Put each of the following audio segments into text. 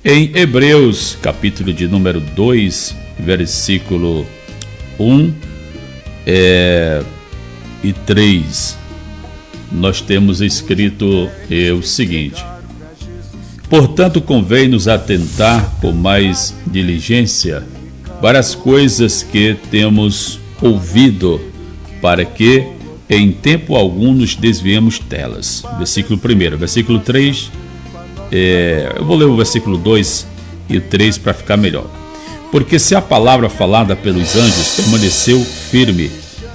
Em Hebreus, capítulo de número 2, versículo 1 e 3, nós temos escrito o seguinte: portanto, convém-nos atentar com mais diligência para as coisas que temos ouvido, para que em tempo algum nos desviemos delas. Versículo 1. Versículo 3, eu vou ler o versículo 2 e 3 para ficar melhor. Porque se a palavra falada pelos anjos permaneceu firme,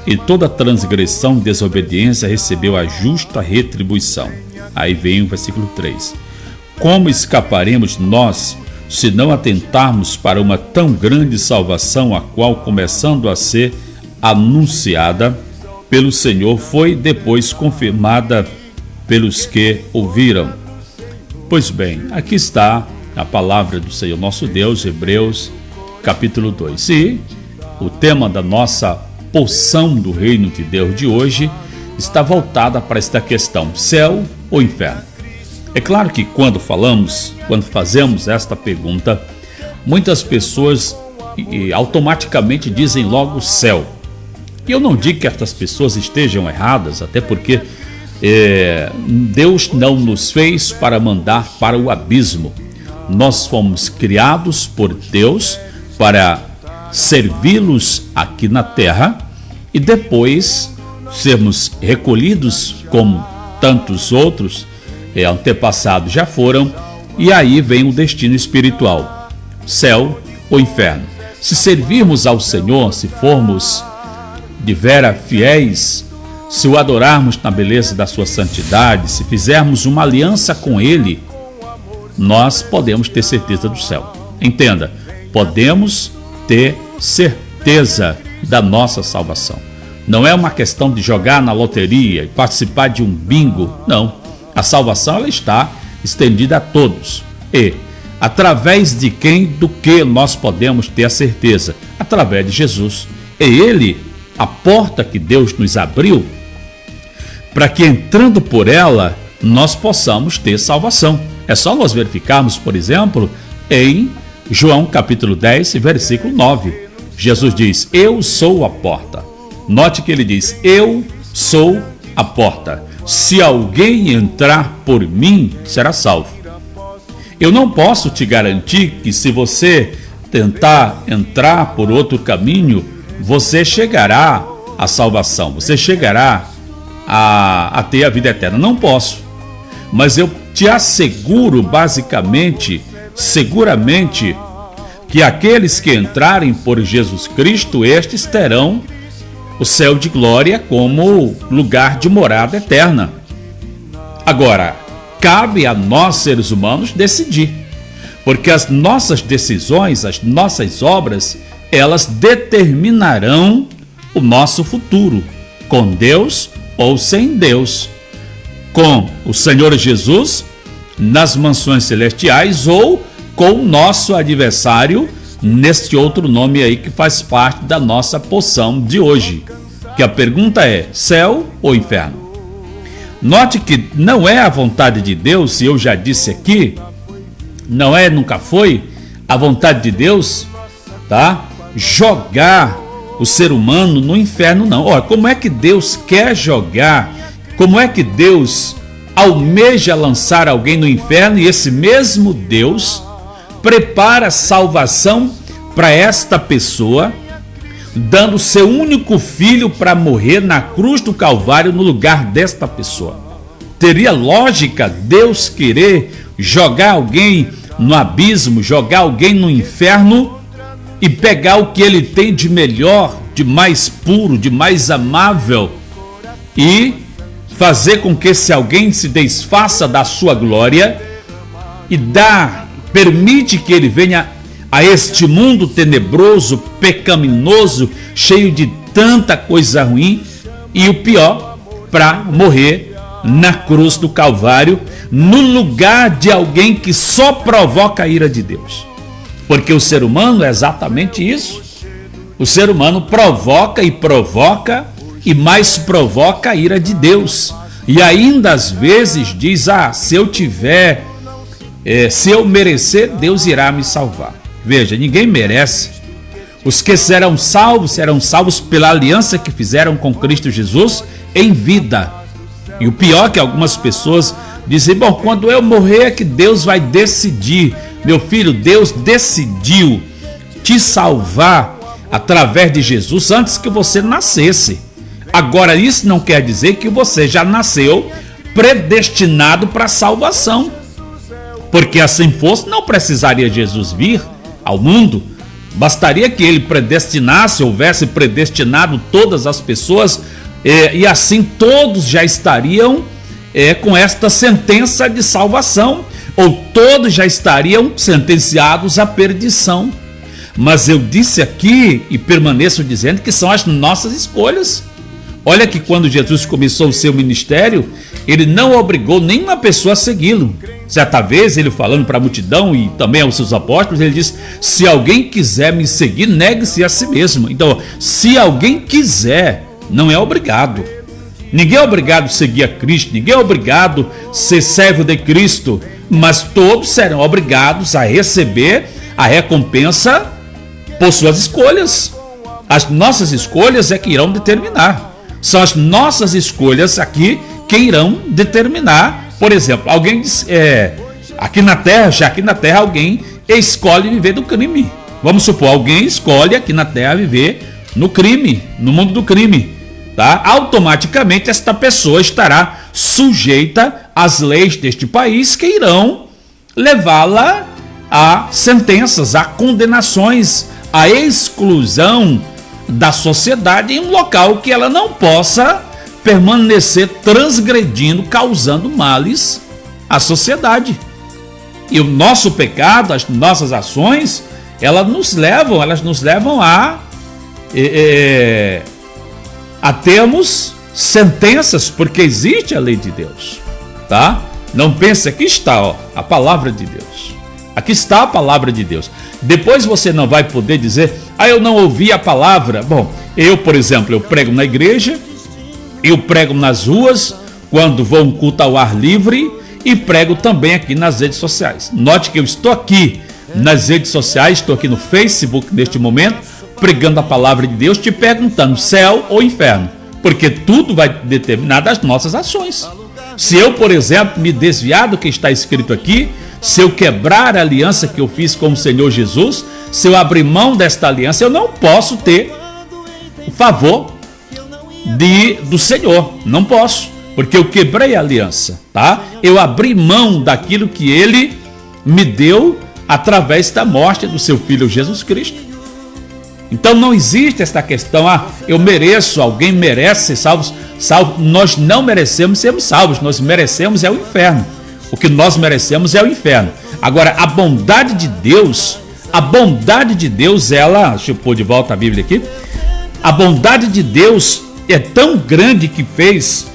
e toda transgressão e desobediência recebeu a justa retribuição. Aí vem o versículo 3. Como escaparemos nós, se não atentarmos para uma tão grande salvação, a qual, começando a ser anunciada pelo Senhor, foi depois confirmada pelos que ouviram? Pois bem, aqui está a palavra do Senhor nosso Deus, Hebreus capítulo 2. E o tema da nossa porção do reino de Deus de hoje está voltada para esta questão: céu ou inferno? É claro que quando fazemos esta pergunta, muitas pessoas automaticamente dizem logo céu. E eu não digo que estas pessoas estejam erradas, até porque Deus não nos fez para mandar para o abismo. Nós fomos criados por Deus para servi-los aqui na terra e depois sermos recolhidos como tantos outros antepassados já foram, e aí vem o destino espiritual: céu ou inferno. Se servirmos ao Senhor, se formos de vera fiéis, se o adorarmos na beleza da sua santidade, se fizermos uma aliança com Ele, nós podemos ter certeza do céu. Entenda, podemos ter certeza da nossa salvação. Não é uma questão de jogar na loteria e participar de um bingo, não. A salvação ela está estendida a todos. E através de quem, do que nós podemos ter a certeza? Através de Jesus. É Ele a porta que Deus nos abriu para que, entrando por ela, nós possamos ter salvação. É só nós verificarmos, por exemplo, em João capítulo 10, versículo 9. Jesus diz: eu sou a porta. Note que ele diz: eu sou a porta. Se alguém entrar por mim, será salvo. Eu não posso te garantir que, se você tentar entrar por outro caminho, você chegará à salvação, você chegará a ter a vida eterna. Não posso. Mas eu te asseguro, seguramente, que aqueles que entrarem por Jesus Cristo, estes terão o céu de glória como lugar de morada eterna. Agora, cabe a nós, seres humanos, decidir, porque as nossas decisões, as nossas obras, elas determinarão o nosso futuro, com Deus ou sem Deus, com o Senhor Jesus nas mansões celestiais ou com o nosso adversário neste outro nome aí que faz parte da nossa porção de hoje, que a pergunta é: céu ou inferno? Note que não é a vontade de Deus, e eu já disse aqui, não é, nunca foi a vontade de Deus, tá? Jogar o ser humano no inferno, não. Olha, como é que Deus quer jogar? Como é que Deus almeja lançar alguém no inferno, e esse mesmo Deus prepara salvação para esta pessoa, dando seu único filho para morrer na cruz do Calvário no lugar desta pessoa? Teria lógica Deus querer jogar alguém no abismo, jogar alguém no inferno e pegar o que ele tem de melhor, de mais puro, de mais amável, e fazer com que esse alguém se desfaça da sua glória e permite que ele venha a este mundo tenebroso, pecaminoso, cheio de tanta coisa ruim, e o pior, para morrer na cruz do Calvário, no lugar de alguém que só provoca a ira de Deus. Porque o ser humano é exatamente isso. O ser humano provoca e mais provoca a ira de Deus. E ainda às vezes diz: se eu tiver se eu merecer, Deus irá me salvar. Veja, ninguém merece. Os que serão salvos pela aliança que fizeram com Cristo Jesus em vida. E o pior é que algumas pessoas dizem, bom, quando eu morrer é que Deus vai decidir. Meu filho, Deus decidiu te salvar através de Jesus antes que você nascesse. Agora, isso não quer dizer que você já nasceu predestinado para a salvação. Porque assim fosse, não precisaria Jesus vir ao mundo. Bastaria que ele predestinasse, houvesse predestinado todas as pessoas, e assim todos já estariam com esta sentença de salvação, ou todos já estariam sentenciados à perdição. Mas eu disse aqui e permaneço dizendo que são as nossas escolhas. Olha que quando Jesus começou o seu ministério, ele não obrigou nenhuma pessoa a segui-lo. Certa vez, ele falando para a multidão e também aos seus apóstolos, ele disse, se alguém quiser me seguir, negue-se a si mesmo. Então, se alguém quiser, não é obrigado. Ninguém é obrigado a seguir a Cristo, ninguém é obrigado a ser servo de Cristo, mas todos serão obrigados a receber a recompensa por suas escolhas. As nossas escolhas é que irão determinar. São as nossas escolhas aqui que irão determinar. Por exemplo, alguém diz, aqui na Terra alguém escolhe viver do crime. Vamos supor, alguém escolhe aqui na Terra viver no crime, no mundo do crime, tá? Automaticamente esta pessoa estará sujeita às leis deste país que irão levá-la a sentenças, a condenações, a exclusão da sociedade em um local que ela não possa permanecer transgredindo, causando males à sociedade. E o nosso pecado, as nossas ações, elas nos levam a termos sentenças, porque existe a lei de Deus, tá? Não pense, aqui está a palavra de Deus. Aqui está a palavra de Deus. Depois você não vai poder dizer, eu não ouvi a palavra. Bom, eu, por exemplo, eu prego na igreja, eu prego nas ruas, quando vou um culto ao ar livre, e prego também aqui nas redes sociais. Note que eu estou aqui nas redes sociais, estou aqui no Facebook neste momento, pregando a palavra de Deus, te perguntando céu ou inferno, porque tudo vai determinar das nossas ações. Se eu, por exemplo, me desviar do que está escrito aqui, se eu quebrar a aliança que eu fiz com o Senhor Jesus, se eu abrir mão desta aliança, eu não posso ter o favor do Senhor. Não posso, porque eu quebrei a aliança, tá? Eu abri mão daquilo que Ele me deu através da morte do seu Filho Jesus Cristo. Então não existe esta questão, eu mereço, alguém merece ser salvo. Nós não merecemos sermos salvos, nós merecemos o inferno. O que nós merecemos é o inferno. Agora, a bondade de Deus, ela, deixa eu pôr de volta a Bíblia aqui, a bondade de Deus é tão grande que fez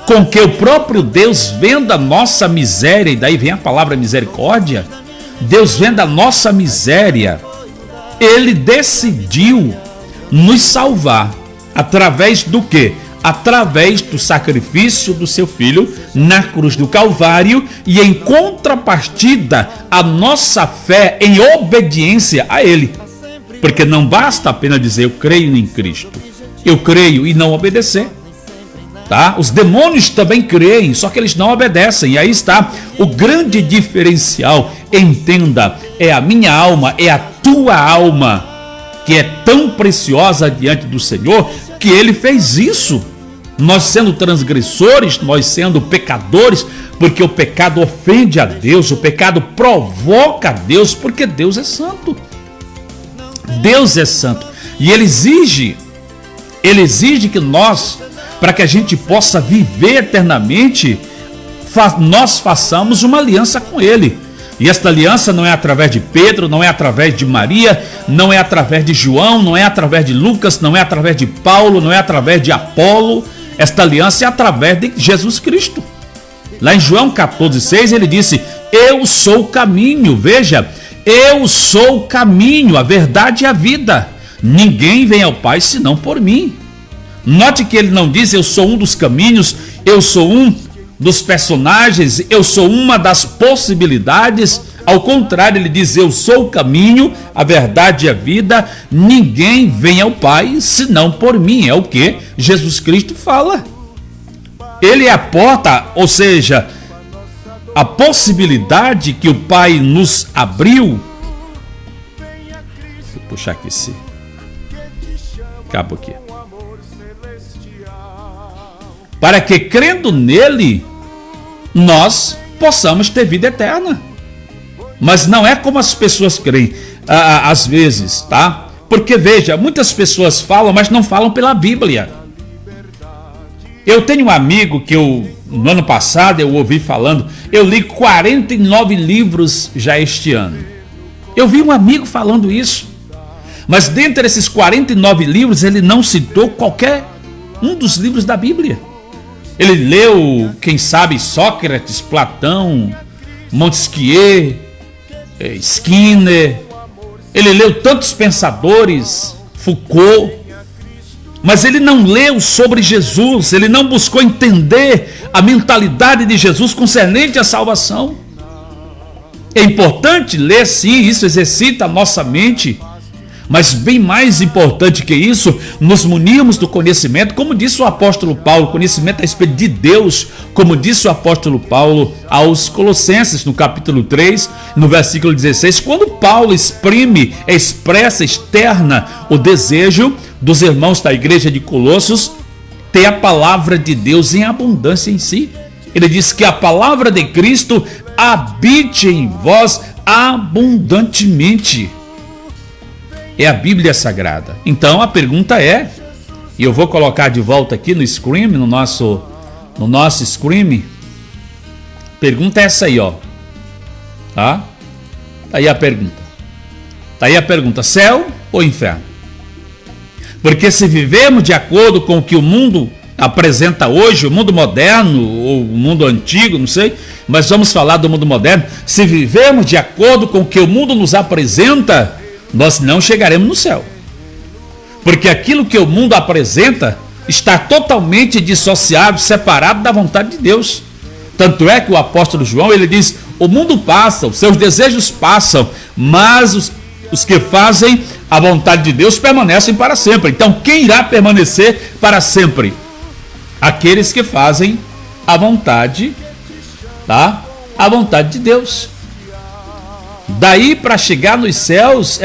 com que o próprio Deus, vendo a nossa miséria, e daí vem a palavra misericórdia, Deus vendo a nossa miséria, Ele decidiu nos salvar através do quê? Através do sacrifício do seu Filho na cruz do Calvário, e em contrapartida a nossa fé em obediência a Ele. Porque não basta apenas dizer eu creio em Cristo, eu creio e não obedecer, tá? Os demônios também creem, só que eles não obedecem, e aí está o grande diferencial. Entenda, é a minha alma, é a tua alma que é tão preciosa diante do Senhor, que Ele fez isso. Nós sendo transgressores, nós sendo pecadores, porque o pecado ofende a Deus, o pecado provoca a Deus, porque Deus é santo. Deus é santo. E Ele exige que nós, para que a gente possa viver eternamente, nós façamos uma aliança com Ele. E esta aliança não é através de Pedro, não é através de Maria, não é através de João, não é através de Lucas, não é através de Paulo, não é através de Apolo. Esta aliança é através de Jesus Cristo. Lá em João 14,6 ele disse, eu sou o caminho. Veja, eu sou o caminho, a verdade e a vida. Ninguém vem ao Pai senão por mim. Note que ele não diz eu sou um dos caminhos, eu sou um dos personagens, eu sou uma das possibilidades. Ao contrário, ele diz: eu sou o caminho, a verdade e a vida, ninguém vem ao Pai senão por mim. É o que Jesus Cristo fala. Ele é a porta, ou seja, a possibilidade que o Pai nos abriu. Deixa eu puxar aqui esse cabo aqui. Para que, crendo nele, nós possamos ter vida eterna. Mas não é como as pessoas creem, às vezes, tá? Porque, veja, muitas pessoas falam, mas não falam pela Bíblia. Eu tenho um amigo que no ano passado, eu ouvi falando, eu li 49 livros já este ano. Eu vi um amigo falando isso. Mas dentre esses 49 livros, ele não citou qualquer um dos livros da Bíblia. Ele leu, quem sabe, Sócrates, Platão, Montesquieu, Skinner. Ele leu tantos pensadores, Foucault. Mas ele não leu sobre Jesus, ele não buscou entender a mentalidade de Jesus concernente à salvação. É importante ler, sim, isso exercita a nossa mente. Mas bem mais importante que isso, nos munirmos do conhecimento, como disse o apóstolo Paulo, conhecimento a respeito de Deus, como disse o apóstolo Paulo aos Colossenses, no capítulo 3, no versículo 16, quando Paulo expressa, externa o desejo dos irmãos da igreja de Colossos ter a palavra de Deus em abundância em si. Ele diz que a palavra de Cristo habite em vós abundantemente. É a Bíblia Sagrada. Então a pergunta é, e eu vou colocar de volta aqui no Scream, no nosso Scream. Pergunta é essa aí, ó. Tá? Tá aí a pergunta. Tá aí a pergunta: céu ou inferno? Porque se vivemos de acordo com o que o mundo apresenta hoje, o mundo moderno ou o mundo antigo, não sei, mas vamos falar do mundo moderno. Se vivemos de acordo com o que o mundo nos apresenta, nós não chegaremos no céu. Porque aquilo que o mundo apresenta está totalmente dissociado, separado da vontade de Deus. Tanto é que o apóstolo João, ele diz: o mundo passa, os seus desejos passam, mas os que fazem a vontade de Deus permanecem para sempre. Então, quem irá permanecer para sempre? Aqueles que fazem a vontade, tá? A vontade de Deus. Daí, para chegar nos céus,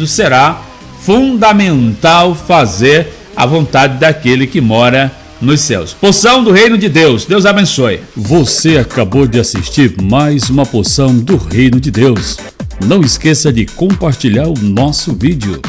será fundamental fazer a vontade daquele que mora nos céus. Porção do Reino de Deus. Deus abençoe. Você acabou de assistir mais uma porção do Reino de Deus. Não esqueça de compartilhar o nosso vídeo.